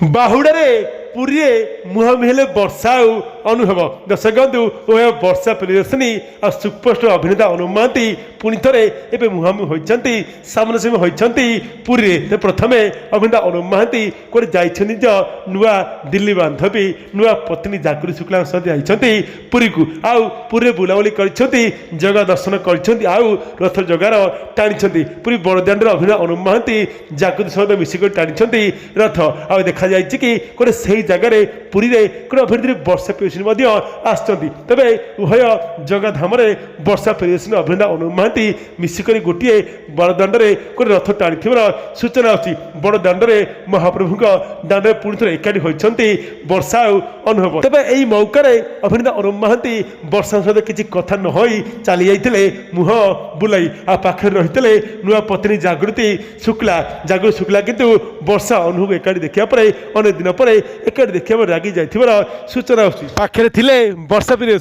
ବାହୁଡ଼ାରେ ପୁରୀରେ ମୁହାଁମୁହିଁ ହେଲେ ବର୍ଷା ଆଉ ଅନୁଭବ। ଦର୍ଶକ ବନ୍ଧୁ ଓ ବର୍ଷା ପ୍ରିୟଦର୍ଶିନୀ ଆଉ ସୁପରଷ୍ଟାର ଅଭିନେତା ଅନୁପ ମହାନ୍ତି ପୁଣି ଥରେ ଏବେ ମୁହାଁମୁହିଁ ହୋଇଛନ୍ତି, ସାମନାସାମନି ହୋଇଛନ୍ତି ପୁରୀରେ। ପ୍ରଥମେ ଅଭିନେତା ଅନୁପ ମହାନ୍ତି କୁଆଡ଼େ ଯାଇଛନ୍ତି ନିଜ ନୂଆ ଦିଲ୍ଲୀ ବାନ୍ଧବୀ ନୂଆ ପତ୍ନୀ ଜାଗୃତି ଶୁକ୍ଲାଙ୍କ ସହ ଯାଇଛନ୍ତି ପୁରୀକୁ। ଆଉ ପୁରୀରେ ବୁଲାବୁଲି କରିଛନ୍ତି, ଜଗା ଦର୍ଶନ କରିଛନ୍ତି, ଆଉ ରଥ ଜଗାର ଟାଣିଛନ୍ତି। ପୁରୀ ବଡ଼ଦାଣ୍ଡରେ ଅଭିନେତା ଅନୁପ ମହାନ୍ତି ଜାଗୃତି ସହିତ ମିଶିକରି ଟାଣିଛନ୍ତି ରଥ। ଆଉ ଦେଖାଯାଇଛି କି ଗୋଟେ ସେହି ଜାଗାରେ ପୁରୀରେ ଗୋଟେ ଅଭିନେତ୍ରୀ ବର୍ଷା ପ୍ରିୟଦର୍ଶିନୀ ମଧ୍ୟ ଆସିଛନ୍ତି। ତେବେ ଉଭୟ ଜଗା ଧାମରେ ବର୍ଷା ପ୍ରିୟଦର୍ଶିନୀ ଅଭିନେତା ଅନୁପ ମହାନ୍ତି ମିଶିକରି ଗୋଟିଏ ବଡ଼ଦାଣ୍ଡରେ ଗୋଟେ ରଥ ଟାଣିଥିବାର ସୂଚନା ଅଛି। ବଡ଼ଦାଣ୍ଡରେ ମହାପ୍ରଭୁଙ୍କ ଦାଣ୍ଡରେ ପୁଣି ଥରେ ଏକାଠି ହୋଇଛନ୍ତି ବର୍ଷା ଆଉ ଅନୁଭବ। ତେବେ ଏହି ମୌକାରେ ଅଭିନେତା ଅନୁପ ମହାନ୍ତି ବର୍ଷାଙ୍କ ସହିତ କିଛି କଥା ନ ହୋଇ ଚାଲି ଯାଇଥିଲେ ମୁହଁ ବୁଲାଇ। ଆଉ ପାଖରେ ରହିଥିଲେ ନୂଆ ପତ୍ନୀ ଜାଗୃତି ଶୁକ୍ଲା। ଜାଗୃତି ଶୁକ୍ଲା କିନ୍ତୁ ବର୍ଷା ଅନୁଭବ ଏକାଠି ଦେଖିବା ପରେ ଅନେକ ଦିନ ପରେ ଏକାଠି ଦେଖିବା ରାଗି ଯାଇଥିବାର ସୂଚନା ଆସୁଛି। ପାଖରେ ଥିଲେ ବର୍ଷା ପ୍ରିୟଦର୍ଶିନୀ।